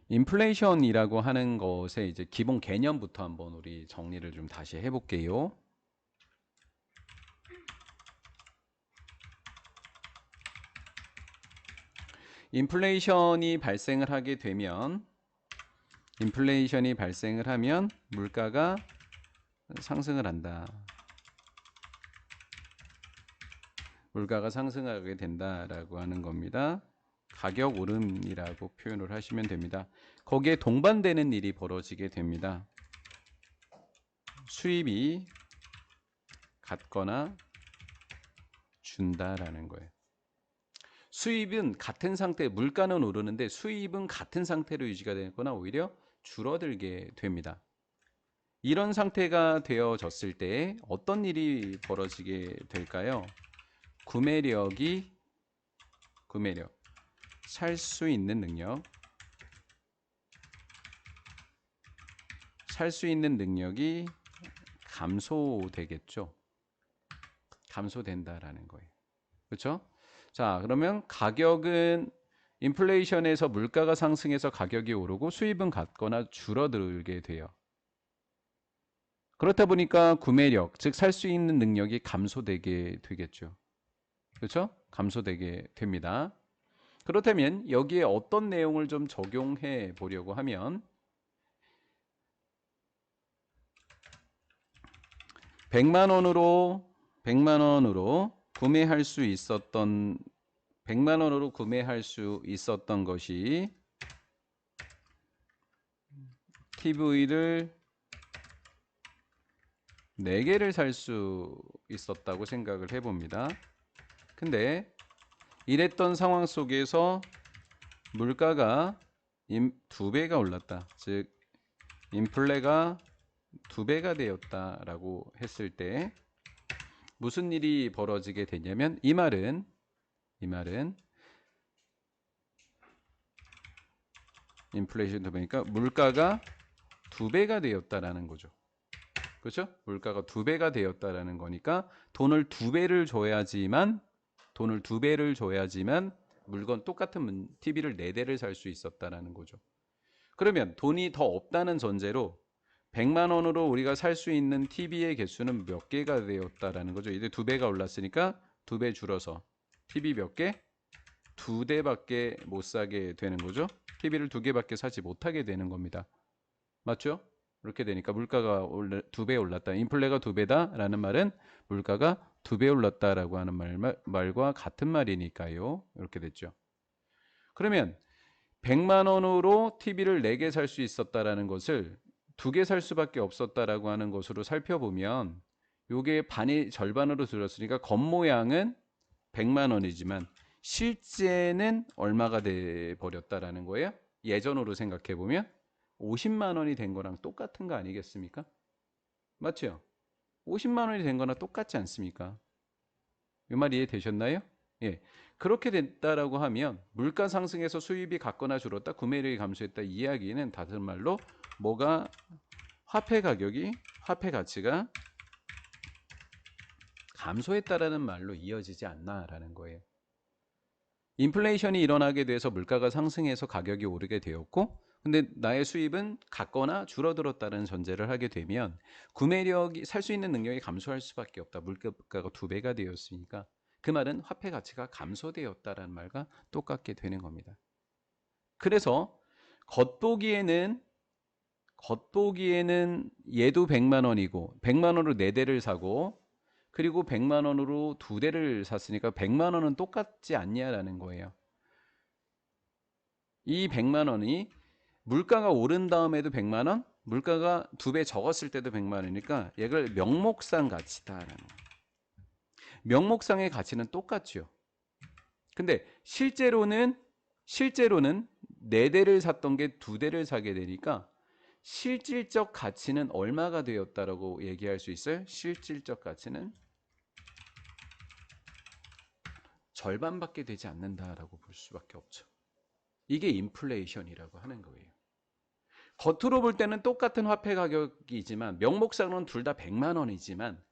인플레이션이라고 하는 것의 이제 기본 개념부터 한번 우리 정리를 좀 다시 해볼게요. 인플레이션이 발생을 하게 되면 인플레이션이 발생을 하면 물가가 상승을 한다. 물가가 상승하게 된다라고 하는 겁니다. 가격 오름이라고 표현을 하시면 됩니다. 거기에 동반되는 일이 벌어지게 됩니다. 수입이 같거나 준다라는 거예요. 수입은 같은 상태, 물가는 오르는데 수입은 같은 상태로 유지가 되거나 오히려 줄어들게 됩니다. 이런 상태가 되어졌을 때 어떤 일이 벌어지게 될까요? 구매력, 살 수 있는 능력, 살 수 있는 능력이 감소되겠죠. 감소된다라는 거예요. 그렇죠? 자, 그러면 가격은 인플레이션에서 물가가 상승해서 가격이 오르고 수입은 같거나 줄어들게 돼요. 그렇다 보니까 구매력, 즉 살 수 있는 능력이 감소되게 되겠죠. 그렇죠? 감소되게 됩니다. 그렇다면 여기에 어떤 내용을 좀 적용해 보려고 하면 100만 원으로 구매할 수 있었던 100만 원으로 구매할 수 있었던 것이 TV를 4개를 살 수 있었다고 생각을 해봅니다. 근데 이랬던 상황 속에서 물가가 2배가 올랐다. 즉 인플레가 2배가 되었다라고 했을 때 무슨 일이 벌어지게 되냐면 이 말은 인플레이션 보니까 물가가 2배가 되었다라는 거죠. 그렇죠? 물가가 2배가 되었다라는 거니까 돈을 2배를 줘야지만 물건 똑같은 TV를 4대를 살 수 있었다라는 거죠. 그러면 돈이 더 없다는 전제로 100만 원으로 우리가 살 수 있는 TV의 개수는 몇 개가 되었다라는 거죠. 이제 2배가 올랐으니까 2배 줄어서 TV 몇 개? 2대밖에 못 사게 되는 거죠. TV를 2개밖에 사지 못하게 되는 겁니다. 맞죠? 이렇게 되니까 물가가 2배 올랐다. 인플레가 2배다라는 말은 물가가 2배 올랐다라고 하는 말과 같은 말이니까요. 이렇게 됐죠. 그러면 100만 원으로 TV를 4개 살 수 있었다라는 것을 2개 살 수밖에 없었다라고 하는 것으로 살펴보면 요게 반이 절반으로 줄었으니까 겉모양은 100만 원이지만 실제는 얼마가 돼 버렸다라는 거예요? 예전으로 생각해 보면 50만 원이 된 거랑 똑같은 거 아니겠습니까? 맞죠? 50만 원이 된 거나 똑같지 않습니까? 이 말 이해되셨나요? 예. 그렇게 됐다라고 하면 물가 상승에서 수입이 같거나 줄었다, 구매력이 감소했다 이 이야기는 다른 말로 뭐가 화폐 가치가 감소했다라는 말로 이어지지 않나라는 거예요. 인플레이션이 일어나게 돼서 물가가 상승해서 가격이 오르게 되었고 근데 나의 수입은 같거나 줄어들었다는 전제를 하게 되면 구매력이 살 수 있는 능력이 감소할 수밖에 없다. 물가가 2배가 되었으니까 그 말은 화폐 가치가 감소되었다라는 말과 똑같게 되는 겁니다. 그래서 겉보기에는 얘도 100만 원이고 100만 원으로 4대를 사고 그리고 100만 원으로 2대를 샀으니까 100만 원은 똑같지 않냐라는 거예요. 이 100만 원이 물가가 오른 다음에도 100만 원, 물가가 2배 적었을 때도 100만 원이니까 얘를 명목상 가치다라는 거예요. 명목상의 가치는 똑같죠. 근데 실제로는 4대를 샀던 게 2대를 사게 되니까 실질적 가치는 얼마가 되었다라고 얘기할 수 있어요? 실질적 가치는 절반밖에 되지 않는다라고 볼 수밖에 없죠. 이게 인플레이션이라고 하는 거예요. 겉으로 볼 때는 똑같은 화폐 가격이지만 명목상으로는 둘 다 100만 원이지만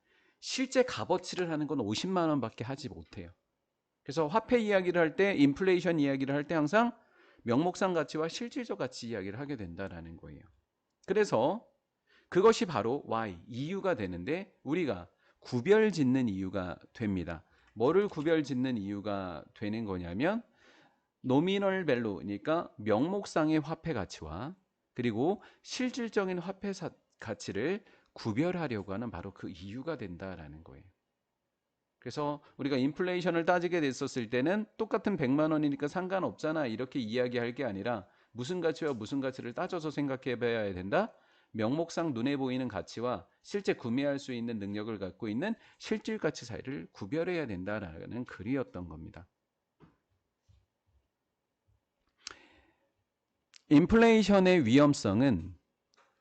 실제 값어치를 하는 건 50만 원밖에 하지 못해요. 그래서 화폐 이야기를 할 때 인플레이션 이야기를 할 때 항상 명목상 가치와 실질적 가치 이야기를 하게 된다라는 거예요. 그래서 그것이 바로 Y, 이유가 되는데 우리가 구별 짓는 이유가 됩니다. 뭐를 구별 짓는 이유가 되는 거냐면 노미널 밸류니까 명목상의 화폐 가치와 그리고 실질적인 화폐 가치를 구별하려고 하는 바로 그 이유가 된다라는 거예요. 그래서 우리가 인플레이션을 따지게 됐었을 때는 똑같은 100만 원이니까 상관없잖아 이렇게 이야기할 게 아니라 무슨 가치와 무슨 가치를 따져서 생각해 봐야 된다. 명목상 눈에 보이는 가치와 실제 구매할 수 있는 능력을 갖고 있는 실질 가치 사이를 구별해야 된다라는 글이었던 겁니다. 인플레이션의 위험성은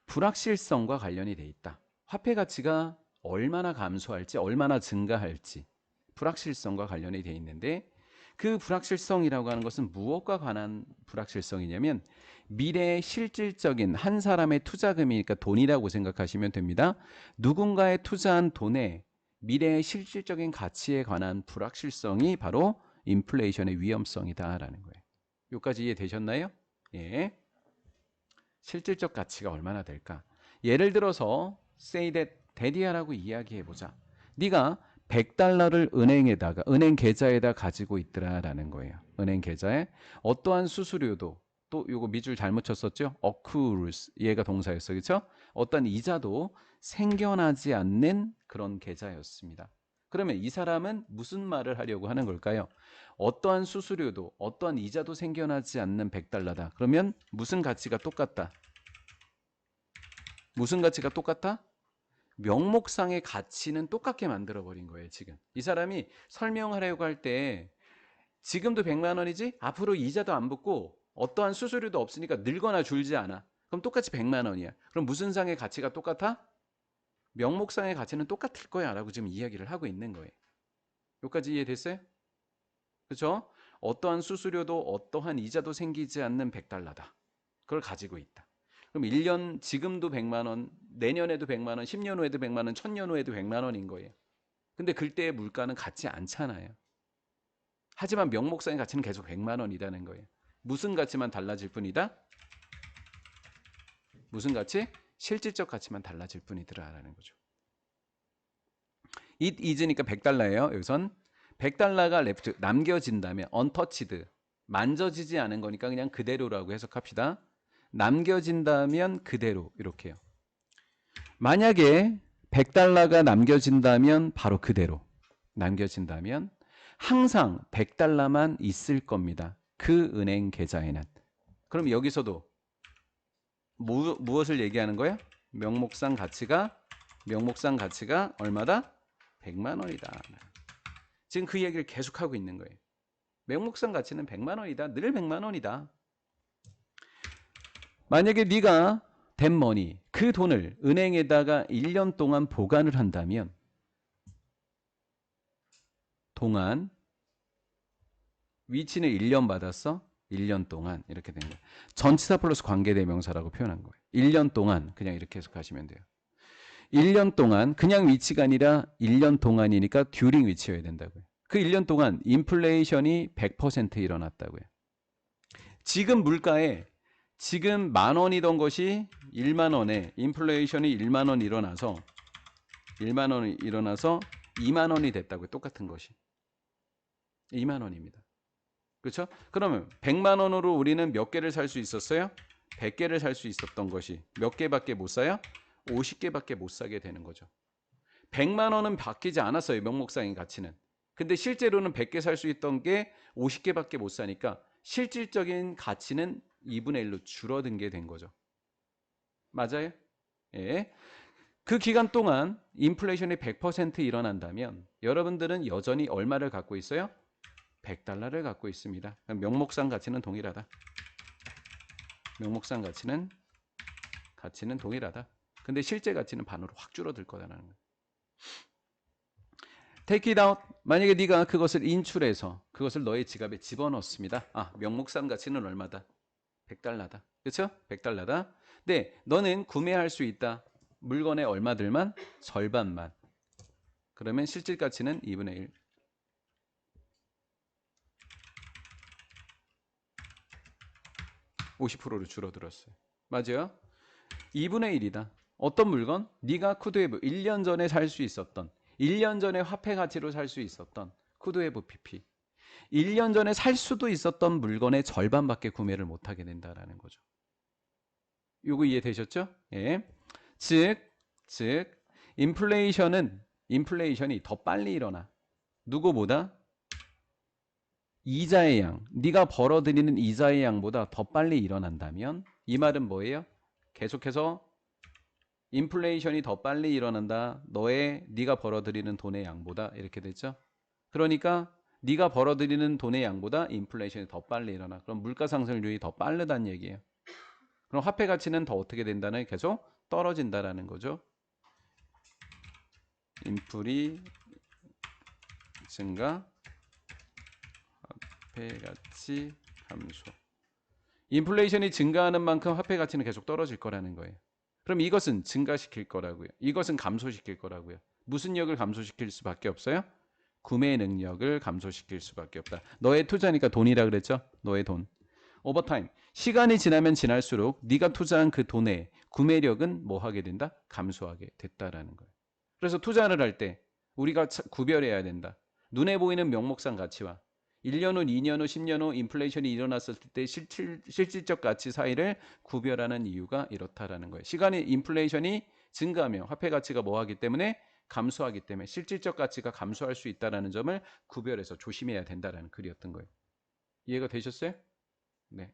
불확실성과 관련이 돼 있다. 화폐 가치가 얼마나 감소할지 얼마나 증가할지 불확실성과 관련이 돼 있는데 그 불확실성이라고 하는 것은 무엇과 관한 불확실성이냐면 미래의 실질적인 한 사람의 투자금이니까 돈이라고 생각하시면 됩니다. 누군가의 투자한 돈의 미래의 실질적인 가치에 관한 불확실성이 바로 인플레이션의 위험성이다라는 거예요. 여기까지 이해되셨나요? 예. 실질적 가치가 얼마나 될까? 예를 들어서 say that 데디아라고 이야기해 보자. 네가 100달러를 은행 계좌에다 가지고 있더라라는 거예요. 은행 계좌에 어떠한 수수료도 또 요거 밑줄 잘못 쳤었죠? accrues 얘가 동사였어. 그렇죠? 어떤 이자도 생겨나지 않는 그런 계좌였습니다. 그러면 이 사람은 무슨 말을 하려고 하는 걸까요? 어떠한 수수료도 어떠한 이자도 생겨나지 않는 100달러다. 그러면 무슨 가치가 똑같다? 무슨 가치가 똑같아? 명목상의 가치는 똑같게 만들어버린 거예요. 지금 이 사람이 설명하려고 할 때 지금도 100만 원이지 앞으로 이자도 안 붙고 어떠한 수수료도 없으니까 늘거나 줄지 않아. 그럼 똑같이 100만 원이야. 그럼 무슨 상의 가치가 똑같아? 명목상의 가치는 똑같을 거야 라고 지금 이야기를 하고 있는 거예요. 여기까지 이해됐어요? 그렇죠? 어떠한 수수료도 어떠한 이자도 생기지 않는 100달러다. 그걸 가지고 있다. 그럼 1년 지금도 100만 원, 내년에도 100만 원, 10년 후에도 100만 원, 1000년 후에도 100만 원인 거예요. 근데 그때의 물가는 같지 않잖아요. 하지만 명목상의 가치는 계속 100만 원이라는 거예요. 무슨 가치만 달라질 뿐이다? 무슨 가치? 실질적 가치만 달라질 뿐이더라라는 거죠. it is니까 100달러예요. 여기선 100달러가 left 남겨진다면 untouched 만져지지 않은 거니까 그냥 그대로라고 해석합시다. 남겨진다면 그대로 이렇게요. 만약에 100달러가 남겨진다면 바로 그대로 남겨진다면 항상 100달러만 있을 겁니다. 그 은행 계좌에는. 그럼 여기서도 무엇을 얘기하는 거예요? 명목상 가치가 얼마다? 100만 원이다. 지금 그 얘기를 계속하고 있는 거예요. 명목상 가치는 100만 원이다. 늘 100만 원이다. 만약에 네가 댄머니 그 돈을 은행에다가 1년 동안 보관을 한다면 동안 위치는 1년 받았어? 1년 동안 이렇게 된 거예요. 전치사 플러스 관계대명사라고 표현한 거예요. 1년 동안 그냥 이렇게 해석하시면 돼요. 1년 동안 그냥 위치가 아니라 1년 동안이니까 듀링 위치여야 된다고요. 그 1년 동안 인플레이션이 100% 일어났다고요. 지금 물가에 지금 만 원이던 것이 1만 원에 인플레이션이 1만 원 일어나서 2만 원이 됐다고요. 똑같은 것이. 2만 원입니다. 그렇죠? 그러면 100만 원으로 우리는 몇 개를 살 수 있었어요? 100개를 살 수 있었던 것이 몇 개밖에 못 사요? 50개밖에 못 사게 되는 거죠. 100만 원은 바뀌지 않았어요. 명목상의 가치는. 근데 실제로는 100개 살 수 있던 게 50개밖에 못 사니까 실질적인 가치는 2분의 1로 줄어든 게 된 거죠. 맞아요? 예. 그 기간 동안 인플레이션이 100% 일어난다면 여러분들은 여전히 얼마를 갖고 있어요? 100달러를 갖고 있습니다. 명목상 가치는 동일하다. 명목상 가치는 동일하다. 근데 실제 가치는 반으로 확 줄어들 거다라는 거예요. Take it out. 만약에 네가 그것을 인출해서 그것을 너의 지갑에 집어넣습니다. 아, 명목상 가치는 얼마다? 100달러다. 그렇죠? 100달러다. 네, 너는 구매할 수 있다. 물건의 얼마들만? 절반만. 그러면 실질 가치는 2분의 1. 50%로 줄어들었어요. 맞아요? 2분의 1이다. 어떤 물건? 네가 쿠드웨브 1년 전에 살 수 있었던 1년 전에 화폐 가치로 살 수 있었던 쿠드웨브 PP 1년 전에 살 수도 있었던 물건의 절반밖에 구매를 못하게 된다라는 거죠. 요거 이해되셨죠? 예. 즉, 즉 인플레이션이 더 빨리 일어나. 누구보다? 이자의 양, 네가 벌어들이는 이자의 양보다 더 빨리 일어난다면 이 말은 뭐예요? 계속해서 인플레이션이 더 빨리 일어난다. 네가 벌어들이는 돈의 양보다 이렇게 됐죠? 그러니까 네가 벌어들이는 돈의 양보다 인플레이션이 더 빨리 일어나. 그럼 물가 상승률이 더 빠르다는 얘기예요. 그럼 화폐 가치는 더 어떻게 된다는 계속 떨어진다라는 거죠. 인플이 증가, 화폐 가치 감소. 인플레이션이 증가하는 만큼 화폐 가치는 계속 떨어질 거라는 거예요. 그럼 이것은 증가시킬 거라고요. 이것은 감소시킬 거라고요. 무슨 역을 감소시킬 수밖에 없어요? 구매 능력을 감소시킬 수밖에 없다. 너의 투자니까 돈이라 그랬죠? 너의 돈. 오버타임. 시간이 지나면 지날수록 네가 투자한 그 돈의 구매력은 뭐 하게 된다? 감소하게 됐다라는 거예요. 그래서 투자를 할 때 우리가 구별해야 된다. 눈에 보이는 명목상 가치와 1년 후, 2년 후, 10년 후 인플레이션이 일어났을 때 실질적 가치 사이를 구별하는 이유가 이렇다라는 거예요. 시간이 인플레이션이 증가하면 화폐 가치가 뭐 하기 때문에 감소하기 때문에 실질적 가치가 감소할 수 있다는 점을 구별해서 조심해야 된다는 글이었던 거예요. 이해가 되셨어요? 네.